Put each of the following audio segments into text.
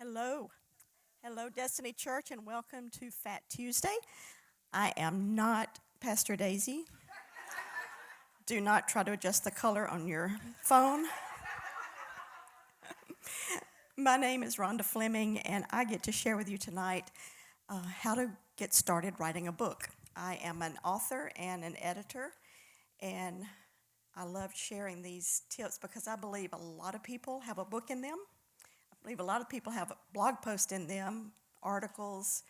Hello. Hello, Destiny Church, and welcome to PHAT Tuesday. I am not Pastor Daisy. Do not try to adjust the color on your phone. My name is Rhonda Fleming, and I get to share with you tonight how to get started writing a book. I am an author and an editor, and I love sharing these tips because I believe a lot of people have a book in them. I believe a lot of people have blog posts in them, articles.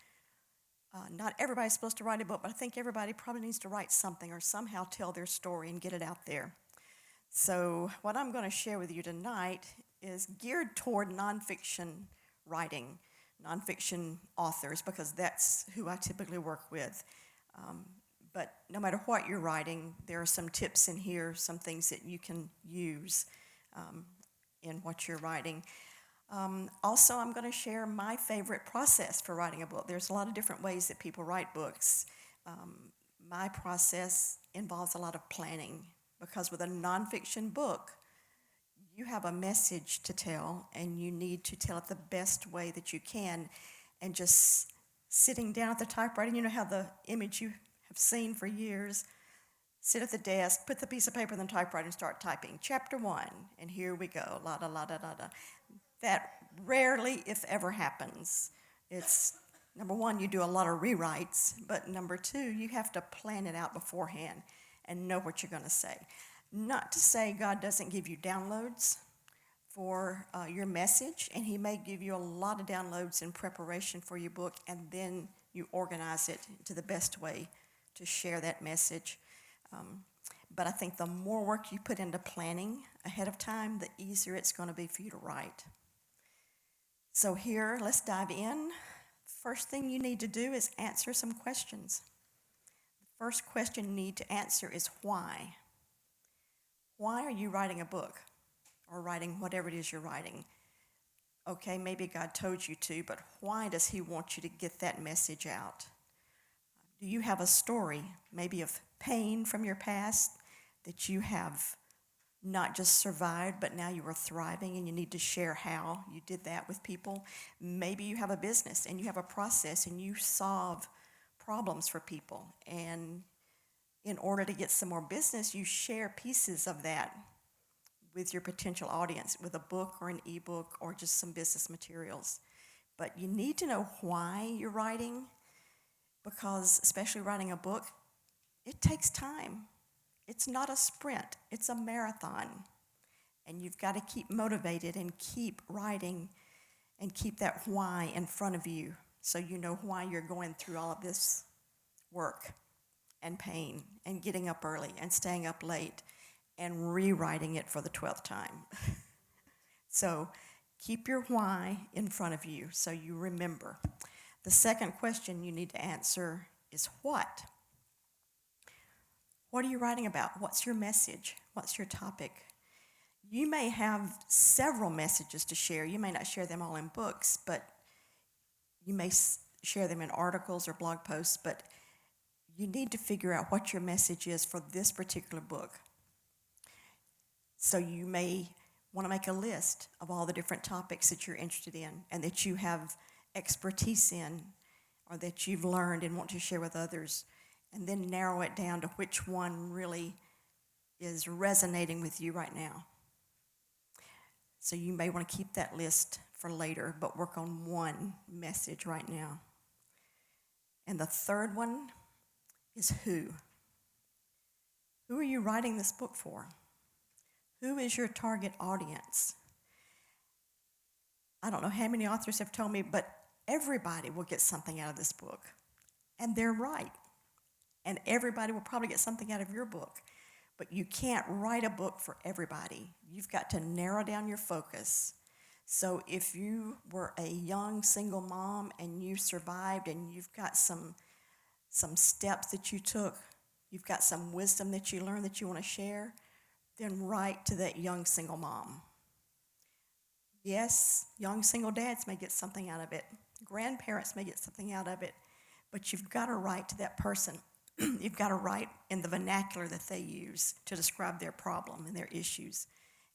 Not everybody's supposed to write a book, but I think everybody probably needs to write something or somehow tell their story and get it out there. So, what I'm going to share with you tonight is geared toward nonfiction writing, nonfiction authors, because that's who I typically work with. But no matter what you're writing, there are some tips in here, some things that you can use in what you're writing. Also, I'm going to share my favorite process for writing a book. There's a lot of different ways that people write books. My process involves a lot of planning because with a nonfiction book, you have a message to tell and you need to tell it the best way that you can. And just sitting down at the typewriter, you know how the image you have seen for years, sit at the desk, put the piece of paper on the typewriter and start typing. Chapter 1, and here we go, la da la da da da. That rarely, if ever, happens. It's, number one, you do a lot of rewrites, but number two, you have to plan it out beforehand and know what you're going to say. Not to say God doesn't give you downloads for your message, and He may give you a lot of downloads in preparation for your book, and then you organize it to the best way to share that message. But I think the more work you put into planning ahead of time, the easier it's going to be for you to write. So here, let's dive in. First thing you need to do is answer some questions. The first question you need to answer is why. Why are you writing a book or writing whatever it is you're writing? Okay, maybe God told you to, but why does He want you to get that message out? Do you have a story, maybe of pain from your past that you have not just survived, but now you are thriving and you need to share how you did that with people? Maybe you have a business and you have a process and you solve problems for people. And in order to get some more business, you share pieces of that with your potential audience, with a book or an ebook or just some business materials. But you need to know why you're writing, because especially writing a book, it takes time. It's not a sprint, it's a marathon. And you've got to keep motivated and keep writing and keep that why in front of you so you know why you're going through all of this work and pain and getting up early and staying up late and rewriting it for the 12th time. So keep your why in front of you so you remember. The second question you need to answer is what? What are you writing about? What's your message? What's your topic? You may have several messages to share. You may not share them all in books, but you may share them in articles or blog posts, but you need to figure out what your message is for this particular book. So you may want to make a list of all the different topics that you're interested in and that you have expertise in or that you've learned and want to share with others, and then narrow it down to which one really is resonating with you right now. So you may want to keep that list for later, but work on one message right now. And the third one is who. Who are you writing this book for? Who is your target audience? I don't know how many authors have told me, but everybody will get something out of this book. And they're right. And everybody will probably get something out of your book. But you can't write a book for everybody. You've got to narrow down your focus. So if you were a young single mom and you survived and you've got some steps that you took, you've got some wisdom that you learned that you want to share, then write to that young single mom. Yes, young single dads may get something out of it. Grandparents may get something out of it. But you've got to write to that person. You've got to write in the vernacular that they use to describe their problem and their issues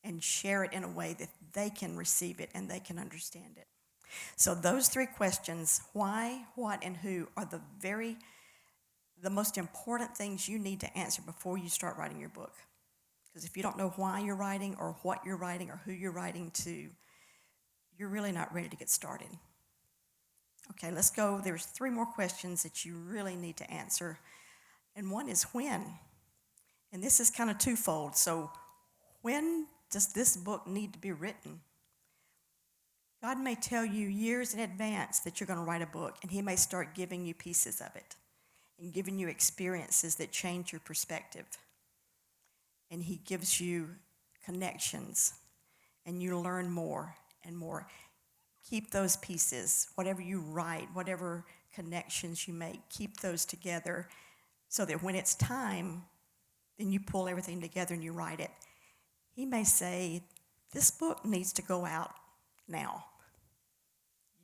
and share it in a way that they can receive it and they can understand it. So those three questions, why, what, and who, are the most important things you need to answer before you start writing your book. Because if you don't know why you're writing or what you're writing or who you're writing to, you're really not ready to get started. Okay, let's go. There's three more questions that you really need to answer. And one is when. And this is kind of twofold. So when does this book need to be written? God may tell you years in advance that you're going to write a book, and he may start giving you pieces of it and giving you experiences that change your perspective. And he gives you connections, and you learn more and more. Keep those pieces, whatever you write, whatever connections you make, keep those together so that when it's time, then you pull everything together and you write it. He may say, this book needs to go out now.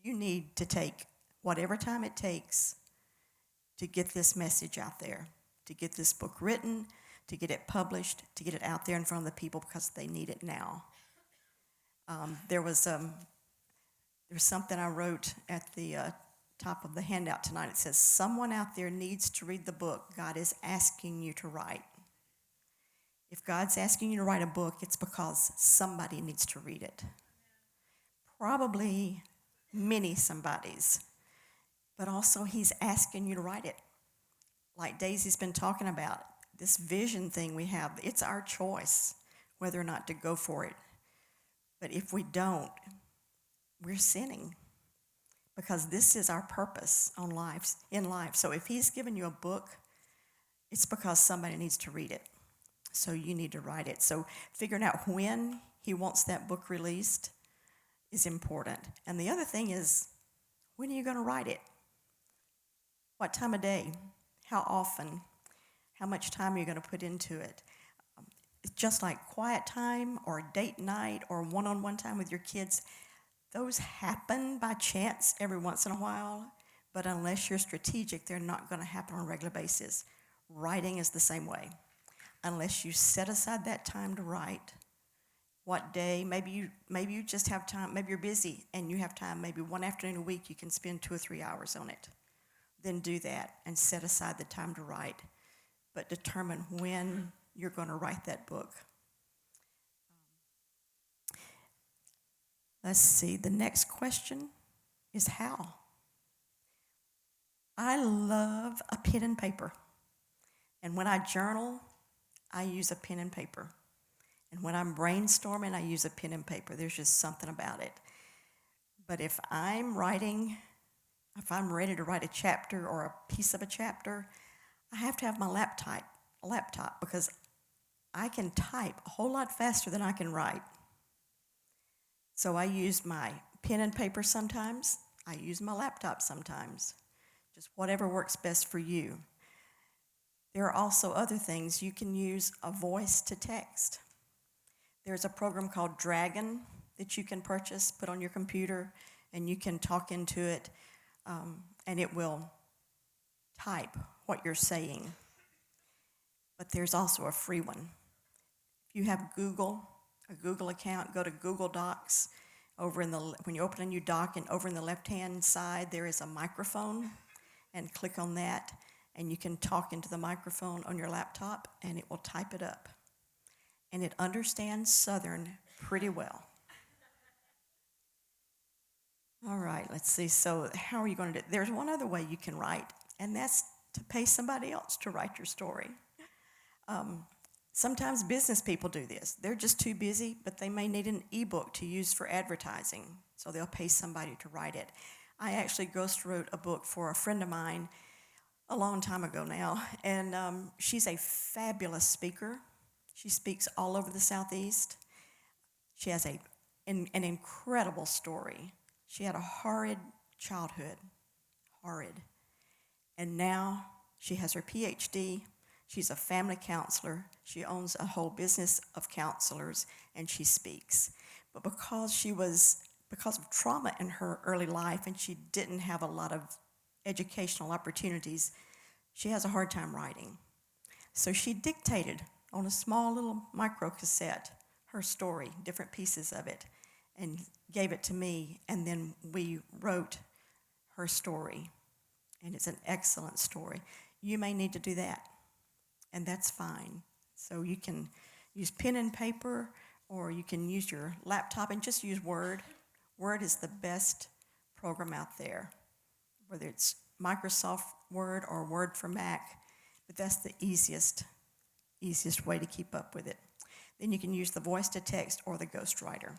You need to take whatever time it takes to get this message out there, to get this book written, to get it published, to get it out there in front of the people because they need it now. There's something I wrote at the top of the handout tonight. It says, someone out there needs to read the book God is asking you to write. If God's asking you to write a book, it's because somebody needs to read it. Probably many somebodies, but also he's asking you to write it. Like Daisy's been talking about, this vision thing we have, it's our choice whether or not to go for it. But if we don't, we're sinning because this is our purpose in life. So if he's given you a book, it's because somebody needs to read it. So you need to write it. So figuring out when he wants that book released is important. And the other thing is, when are you going to write it? What time of day? How often? How much time are you going to put into it? It's just like quiet time or date night or one-on-one time with your kids. Those happen by chance every once in a while, but unless you're strategic, they're not going to happen on a regular basis. Writing is the same way. Unless you set aside that time to write, what day, maybe you just have time, maybe you're busy and you have time, maybe one afternoon a week you can spend 2 or 3 hours on it. Then do that and set aside the time to write, but determine when you're going to write that book. Let's see, the next question is how. I love a pen and paper. And when I journal, I use a pen and paper. And when I'm brainstorming, I use a pen and paper. There's just something about it. But if I'm ready to write a chapter or a piece of a chapter, I have to have my laptop because I can type a whole lot faster than I can write. So I use my pen and paper sometimes. I use my laptop sometimes. Just whatever works best for you. There are also other things. You can use a voice to text. There's a program called Dragon that you can purchase, put on your computer, and you can talk into it, and it will type what you're saying. But there's also a free one. If you have a Google account, go to Google Docs. When you open a new doc, and over in the left-hand side, there is a microphone, and click on that, and you can talk into the microphone on your laptop, and it will type it up. And it understands Southern pretty well. All right, let's see. So how are you going to do it? There's one other way you can write, and that's to pay somebody else to write your story. Sometimes business people do this. They're just too busy, but they may need an ebook to use for advertising, so they'll pay somebody to write it. I actually ghost wrote a book for a friend of mine a long time ago now, and she's a fabulous speaker. She speaks all over the Southeast. She has an incredible story. She had a horrid childhood, and now she has her PhD. She's a family counselor. She owns a whole business of counselors, and she speaks. But because of trauma in her early life, and she didn't have a lot of educational opportunities, she has a hard time writing. So she dictated on a small little micro cassette her story, different pieces of it, and gave it to me, and then we wrote her story, and it's an excellent story. You may need to do that, and that's fine. So you can use pen and paper, or you can use your laptop and just use Word. Word is the best program out there, whether it's Microsoft Word or Word for Mac, but that's the easiest way to keep up with it. Then you can use the voice to text or the ghostwriter.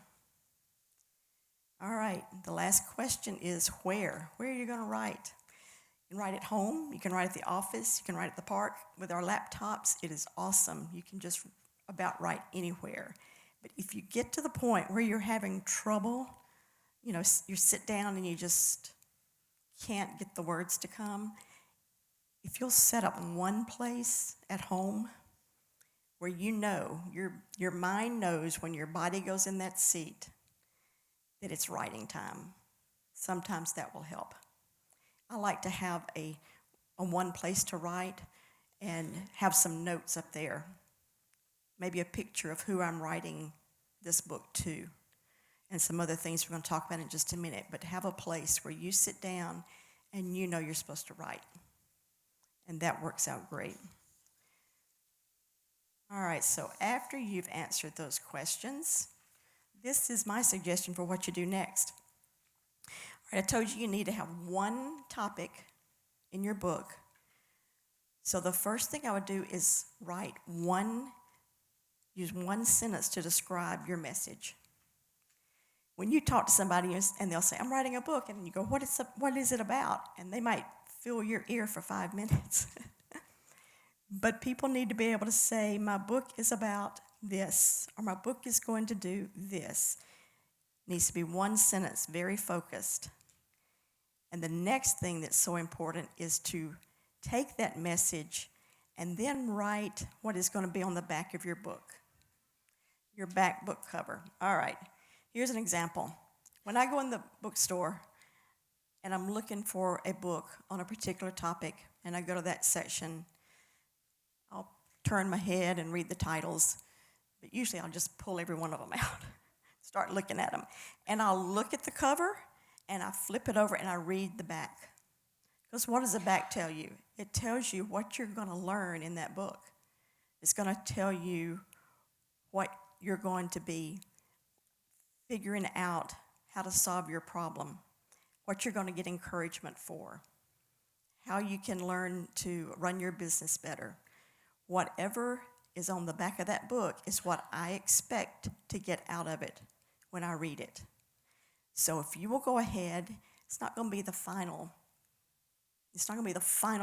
All right, the last question is where? Where are you going to write? You can write at home, you can write at the office, you can write at the park. With our laptops, it is awesome. You can just about write anywhere. But if you get to the point where you're having trouble, you sit down and you just can't get the words to come, if you'll set up one place at home where your mind knows when your body goes in that seat that it's writing time, sometimes that will help. I like to have a one place to write and have some notes up there, maybe a picture of who I'm writing this book to, and some other things we're going to talk about in just a minute, but have a place where you sit down and you know you're supposed to write, and that works out great. All right, so after you've answered those questions, this is my suggestion for what you do next. All right, I told you need to have one topic in your book. So the first thing I would do is use one sentence to describe your message. When you talk to somebody and they'll say, I'm writing a book, and you go, what is it about? And they might fill your ear for 5 minutes. But people need to be able to say, my book is about this, or my book is going to do this. It needs to be one sentence, very focused. And the next thing that's so important is to take that message and then write what is going to be on the back of your book, your back book cover. All right, here's an example. When I go in the bookstore and I'm looking for a book on a particular topic, and I go to that section, I'll turn my head and read the titles, but usually I'll just pull every one of them out, start looking at them. And I'll look at the cover, and I flip it over, and I read the back. Because what does the back tell you? It tells you what you're going to learn in that book. It's going to tell you what you're going to be figuring out, how to solve your problem, what you're going to get encouragement for, how you can learn to run your business better. Whatever is on the back of that book is what I expect to get out of it when I read it. So if you will go ahead, it's not going to be the final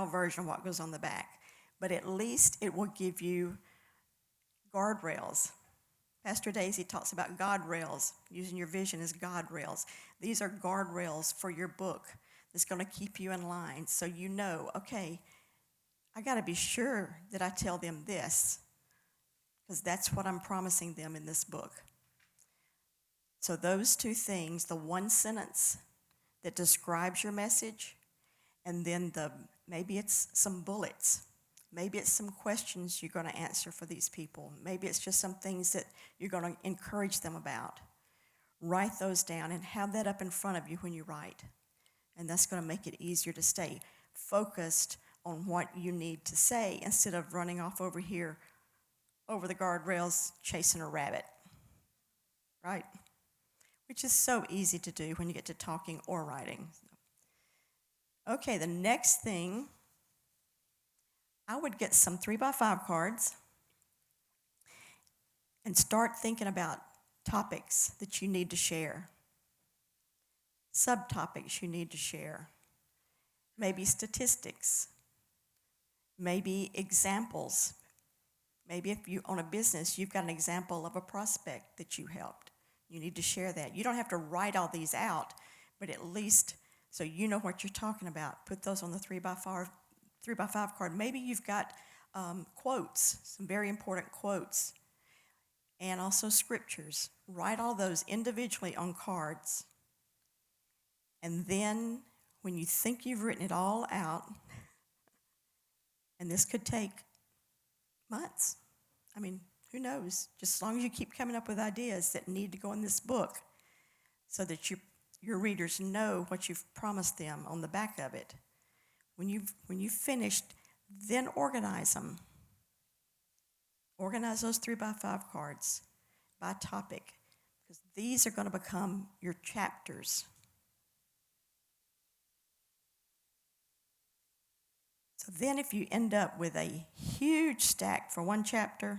version of what goes on the back, but at least it will give you guardrails. Pastor Daisy talks about guardrails, using your vision as guardrails. These are guardrails for your book that's going to keep you in line, so you know, okay, I got to be sure that I tell them this, because that's what I'm promising them in this book. So those two things, the one sentence that describes your message, and then maybe it's some bullets. Maybe it's some questions you're going to answer for these people. Maybe it's just some things that you're going to encourage them about. Write those down and have that up in front of you when you write. And that's going to make it easier to stay focused on what you need to say instead of running off over here, over the guardrails, chasing a rabbit, right? Which is so easy to do when you get to talking or writing. Okay, the next thing, I would get some 3x5 cards and start thinking about topics that you need to share, subtopics you need to share, maybe statistics, maybe examples. Maybe if you own a business, you've got an example of a prospect that you helped. You need to share that. You don't have to write all these out, but at least so you know what you're talking about. Put those on the 3x5 card. Maybe you've got quotes, some very important quotes, and also scriptures. Write all those individually on cards. And then when you think you've written it all out, and this could take months. I mean, who knows? Just as long as you keep coming up with ideas that need to go in this book, so that your readers know what you've promised them on the back of it. When you've finished, then organize them. Organize those 3x5 cards by topic, because these are going to become your chapters. So then if you end up with a huge stack for one chapter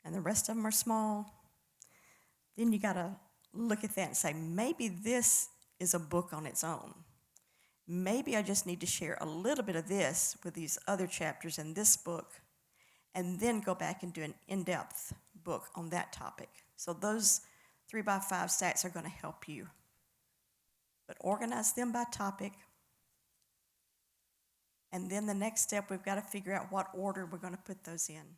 and the rest of them are small, then you got to look at that and say, maybe this is a book on its own. Maybe I just need to share a little bit of this with these other chapters in this book, and then go back and do an in-depth book on that topic. So those 3x5 stacks are going to help you. But organize them by topic. And then the next step, we've got to figure out what order we're going to put those in.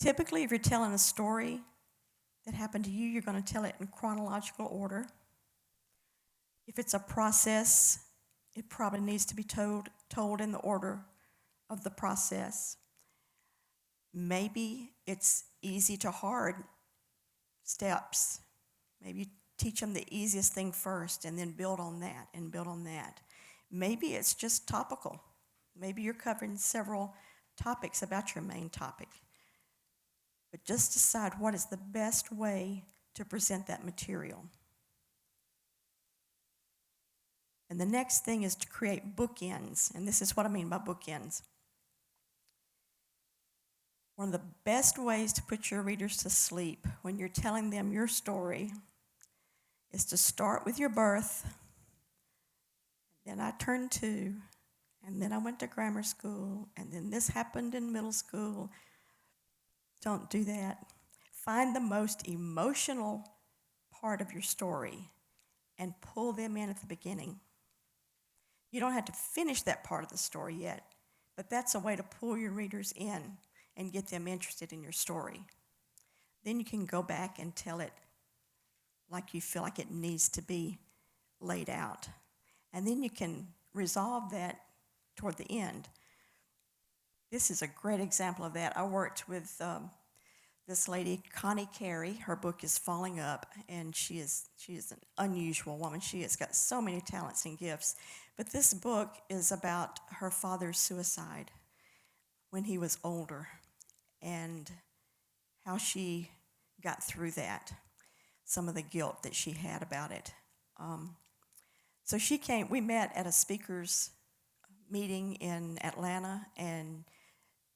Typically, if you're telling a story that happened to you, you're going to tell it in chronological order. If it's a process, it probably needs to be told in the order of the process. Maybe it's easy to hard steps. Maybe you teach them the easiest thing first and then build on that and build on that. Maybe it's just topical. Maybe you're covering several topics about your main topic. But just decide what is the best way to present that material. And the next thing is to create bookends, and this is what I mean by bookends. One of the best ways to put your readers to sleep when you're telling them your story is to start with your birth. Then I turned 2, and then I went to grammar school, and then this happened in middle school. Don't do that. Find the most emotional part of your story and pull them in at the beginning. You don't have to finish that part of the story yet, but that's a way to pull your readers in and get them interested in your story. Then you can go back and tell it like you feel like it needs to be laid out. And then you can resolve that toward the end. This is a great example of that. I worked with this lady, Connie Carey. Her book is Falling Up, and she is an unusual woman. She has got so many talents and gifts. But this book is about her father's suicide when he was older and how she got through that, some of the guilt that she had about it. So we met at a speakers meeting in Atlanta, and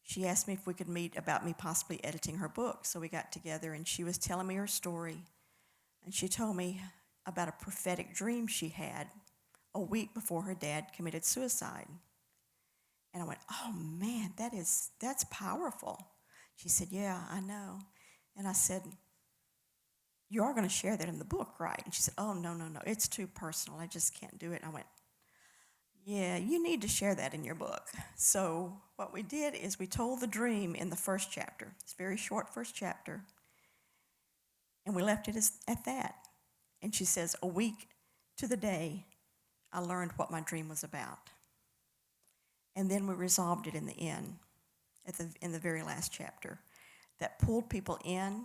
she asked me if we could meet about me possibly editing her book. So we got together, and she was telling me her story, and she told me about a prophetic dream she had a week before her dad committed suicide. And I went, oh man, that's powerful. She said, yeah, I know. And I said, you are going to share that in the book, right? And she said, oh, no, it's too personal. I just can't do it. And I went, yeah, you need to share that in your book. So what we did is we told the dream in the first chapter. It's a very short first chapter. And we left it at that. And she says, a week to the day, I learned what my dream was about. And then we resolved it in the end, in the very last chapter. That pulled people in,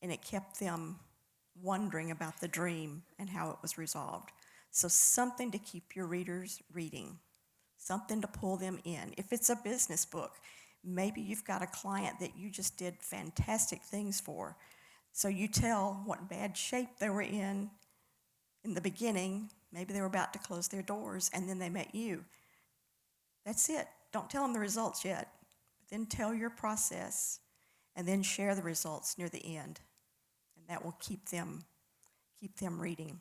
and it kept them wondering about the dream and how it was resolved. So something to keep your readers reading, something to pull them in. If it's a business book, maybe you've got a client that you just did fantastic things for. So you tell what bad shape they were in the beginning. Maybe they were about to close their doors, and then they met you. That's it. Don't tell them the results yet. But then tell your process, and then share the results near the end. And that will keep them reading.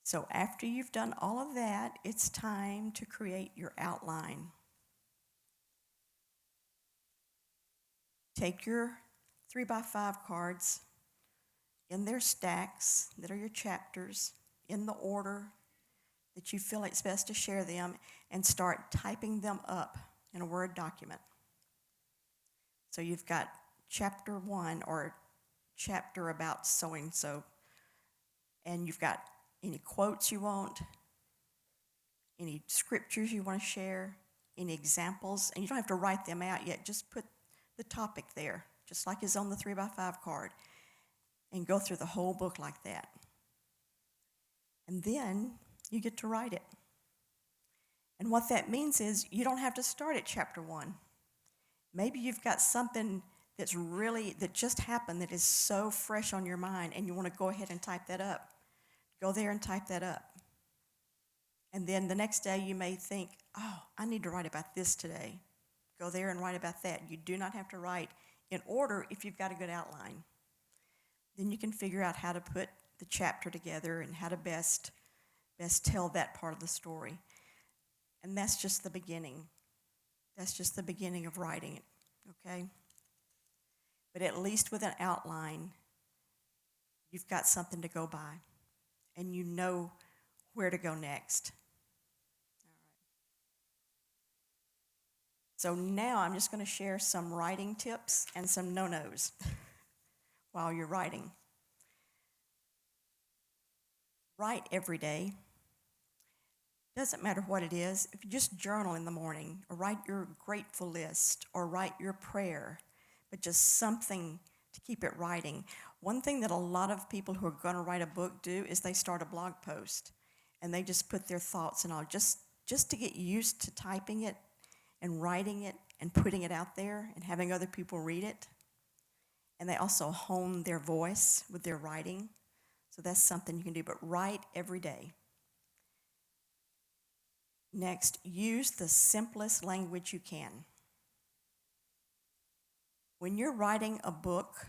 So after you've done all of that, it's time to create your outline. Take your 3x5 cards in their stacks that are your chapters, in the order that you feel it's best to share them, and start typing them up in a Word document. So you've got chapter 1 or chapter about so-and-so, and you've got any quotes you want, any scriptures you want to share, any examples, and you don't have to write them out yet. Just put the topic there, just like is on the 3x5 card. and go through the whole book like that. And then you get to write it. And what that means is you don't have to start at chapter 1. Maybe you've got something that just happened that is so fresh on your mind, and you want to go ahead and type that up. Go there and type that up. And then the next day you may think, oh, I need to write about this today. Go there and write about that. You do not have to write in order if you've got a good outline. Then you can figure out how to put the chapter together and how to best tell that part of the story. And that's just the beginning. That's just the beginning of writing it, okay? But at least with an outline, you've got something to go by, and you know where to go next. All right. So now I'm just going to share some writing tips and some no-nos while you're writing. Write every day. Doesn't matter what it is. If you just journal in the morning, or write your grateful list, or write your prayer, but just something to keep it writing. One thing that a lot of people who are going to write a book do is they start a blog post, and they just put their thoughts and all, just to get used to typing it and writing it and putting it out there and having other people read it. And they also hone their voice with their writing. So that's something you can do, but write every day. Next, use the simplest language you can. When you're writing a book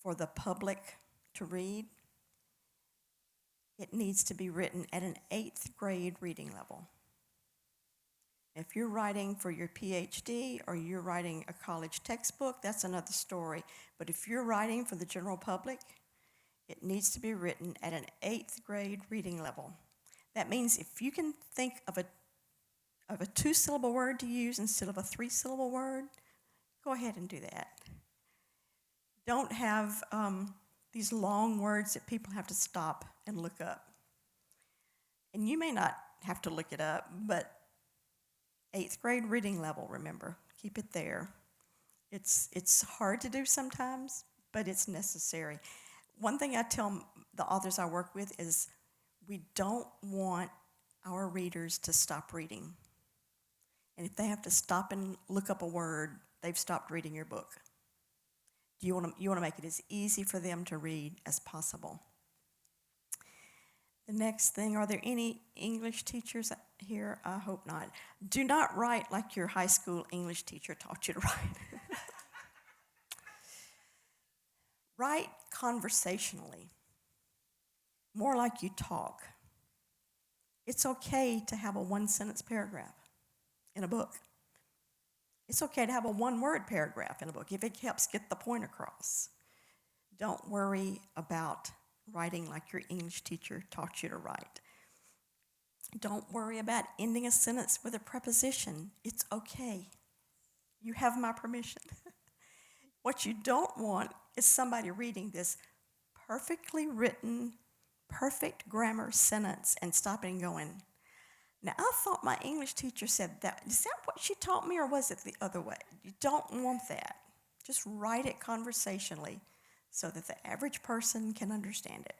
for the public to read, it needs to be written at an 8th grade reading level. If you're writing for your PhD or you're writing a college textbook, that's another story. But if you're writing for the general public, it needs to be written at an 8th grade reading level. That means if you can think of a 2-syllable word to use instead of a 3-syllable word, go ahead and do that. Don't have these long words that people have to stop and look up. And you may not have to look it up, but 8th grade reading level, remember, keep it there. It's hard to do sometimes, but it's necessary. One thing I tell the authors I work with is we don't want our readers to stop reading. And if they have to stop and look up a word, they've stopped reading your book. You want to make it as easy for them to read as possible. The next thing, are there any English teachers here? I hope not. Do not write like your high school English teacher taught you to write. Write conversationally, more like you talk. It's okay to have a 1-sentence paragraph in a book. It's okay to have a 1-word paragraph in a book if it helps get the point across. Don't worry about writing like your English teacher taught you to write. Don't worry about ending a sentence with a preposition. It's okay. You have my permission. What you don't want is somebody reading this perfectly written, perfect grammar sentence and stopping and going, now I thought my English teacher said that. Is that what she taught me, or was it the other way? You don't want that. Just write it conversationally so that the average person can understand it.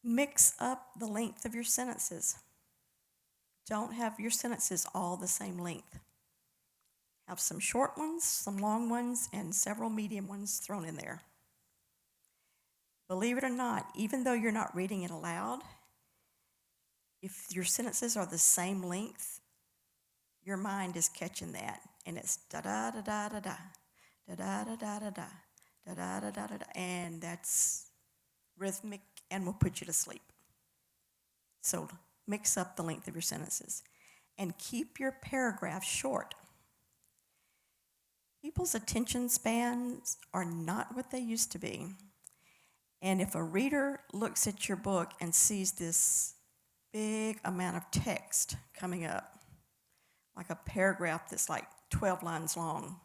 Mix up the length of your sentences. Don't have your sentences all the same length. Have some short ones, some long ones, and several medium ones thrown in there. Believe it or not, even though you're not reading it aloud, if your sentences are the same length, your mind is catching that. And it's da-da-da-da-da-da, da-da-da-da-da-da, da-da-da-da-da-da, and that's rhythmic and will put you to sleep. So mix up the length of your sentences. And keep your paragraphs short. People's attention spans are not what they used to be. And if a reader looks at your book and sees this big amount of text coming up, like a paragraph that's like 12 lines long,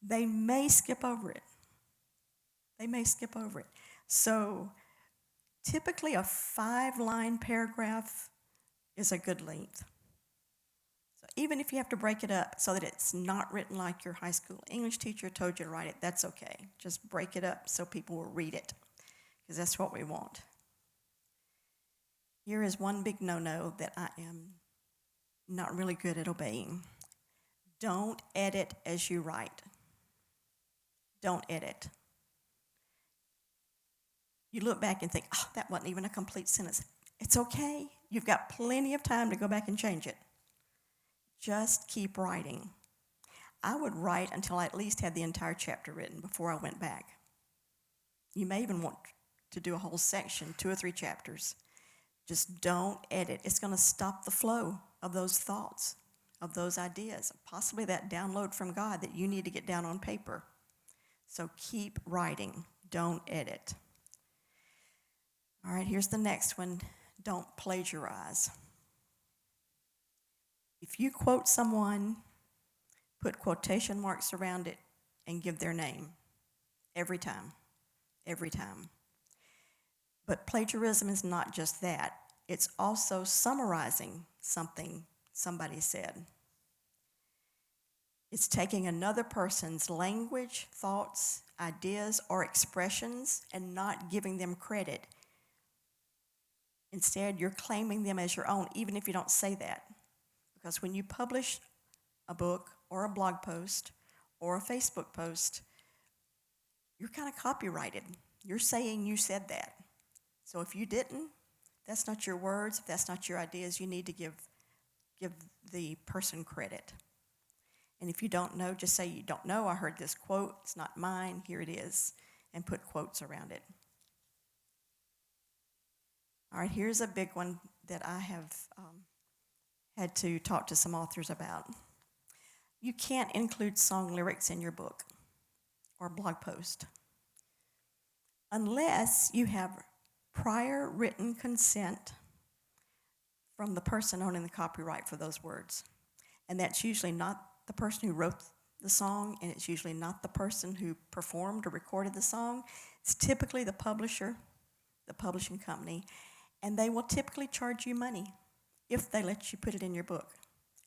they may skip over it. So typically a 5-line paragraph is a good length. So even if you have to break it up so that it's not written like your high school English teacher told you to write it, that's okay. Just break it up so people will read it, because that's what we want. Here is one big no-no that I am not really good at obeying. Don't edit as you write. Don't edit. You look back and think, oh, that wasn't even a complete sentence. It's okay. You've got plenty of time to go back and change it. Just keep writing. I would write until I at least had the entire chapter written before I went back. You may even want to do a whole section, 2 or 3 chapters. Just don't edit. It's going to stop the flow of those thoughts, of those ideas, possibly that download from God that you need to get down on paper. So keep writing. Don't edit. All right, here's the next one. Don't plagiarize. If you quote someone, put quotation marks around it and give their name every time. Every time. But plagiarism is not just that. It's also summarizing something somebody said. It's taking another person's language, thoughts, ideas, or expressions and not giving them credit. Instead, you're claiming them as your own, even if you don't say that. Because when you publish a book or a blog post or a Facebook post, you're kind of copyrighted. You're saying you said that. So if you didn't, that's not your words, if that's not your ideas, you need to give the person credit. And if you don't know, just say you don't know, I heard this quote, it's not mine, here it is, and put quotes around it. All right, here's a big one that I have had to talk to some authors about. You can't include song lyrics in your book or blog post unless you have prior written consent from the person owning the copyright for those words. And that's usually not the person who wrote the song, and it's usually not the person who performed or recorded the song. It's typically the publisher, the publishing company, and they will typically charge you money if they let you put it in your book.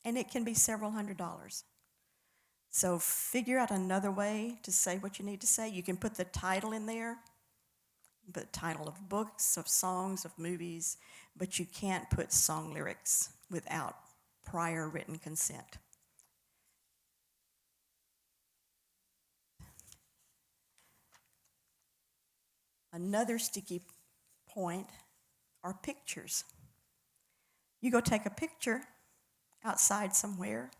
And it can be several $100s. So figure out another way to say what you need to say. You can put the title in there, the title of books, of songs, of movies, but you can't put song lyrics without prior written consent. Another sticky point are pictures. You go take a picture outside somewhere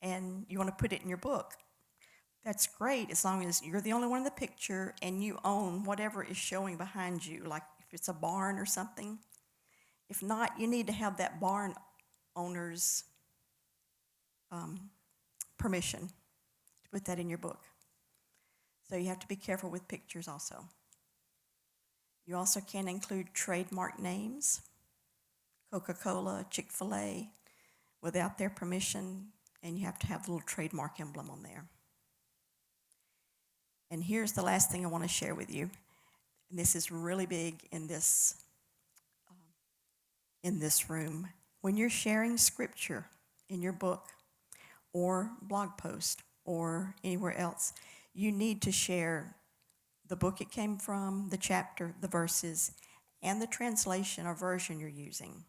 and you want to put it in your book. That's great as long as you're the only one in the picture and you own whatever is showing behind you, like if it's a barn or something. If not, you need to have that barn owner's permission to put that in your book. So you have to be careful with pictures also. You also can't include trademark names, Coca-Cola, Chick-fil-A, without their permission, and you have to have the little trademark emblem on there. And here's the last thing I want to share with you. And this is really big in this room. When you're sharing scripture in your book or blog post or anywhere else, you need to share the book it came from, the chapter, the verses, and the translation or version you're using.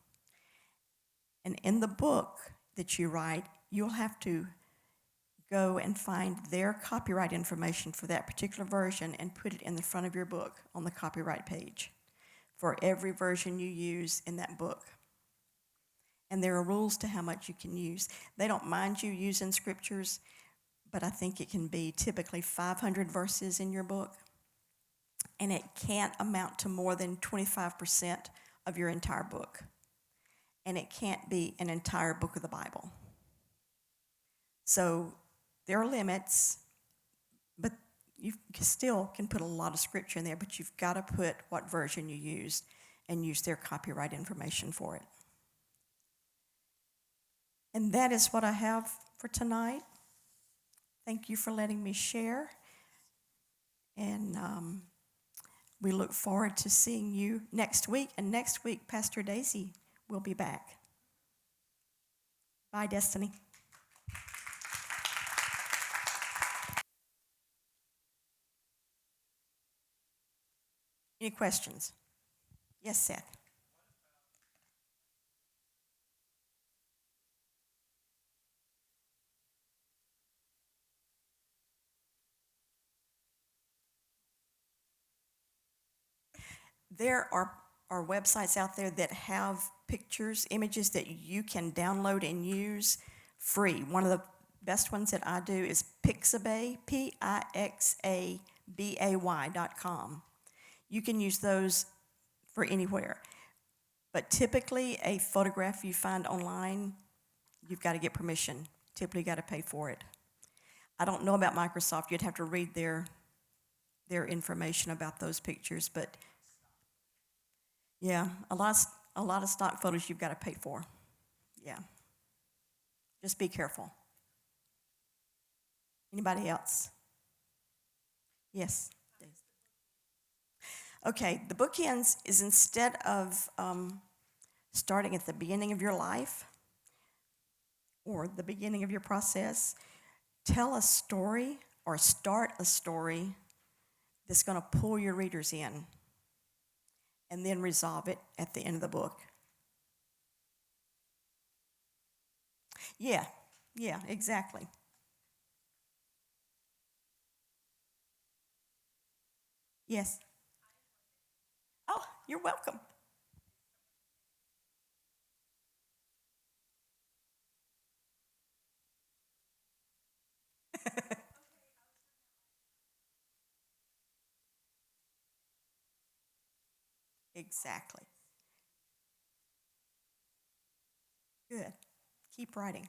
And in the book that you write, you'll have to go and find their copyright information for that particular version and put it in the front of your book on the copyright page for every version you use in that book. And there are rules to how much you can use. They don't mind you using scriptures, but I think it can be typically 500 verses in your book, and it can't amount to more than 25% of your entire book. And it can't be an entire book of the Bible. So there are limits, but you still can put a lot of scripture in there, but you've got to put what version you used and use their copyright information for it. And that is what I have for tonight. Thank you for letting me share. And we look forward to seeing you next week. And next week, Pastor Daisy will be back. Bye, Destiny. Any questions? Yes, Seth. There are websites out there that have pictures, images that you can download and use free. One of the best ones that I do is Pixabay, Pixabay.com. You can use those for anywhere. But typically, a photograph you find online, you've got to get permission. Typically, got to pay for it. I don't know about Microsoft. You'd have to read their information about those pictures, but yeah, a lot of stock photos you've got to pay for. Yeah, just be careful. Anybody else? Yes. Okay, the bookends is instead of starting at the beginning of your life or the beginning of your process, tell a story or start a story that's going to pull your readers in and then resolve it at the end of the book. Yeah, yeah, exactly. Yes. Oh, you're welcome. Exactly. Good. Keep writing.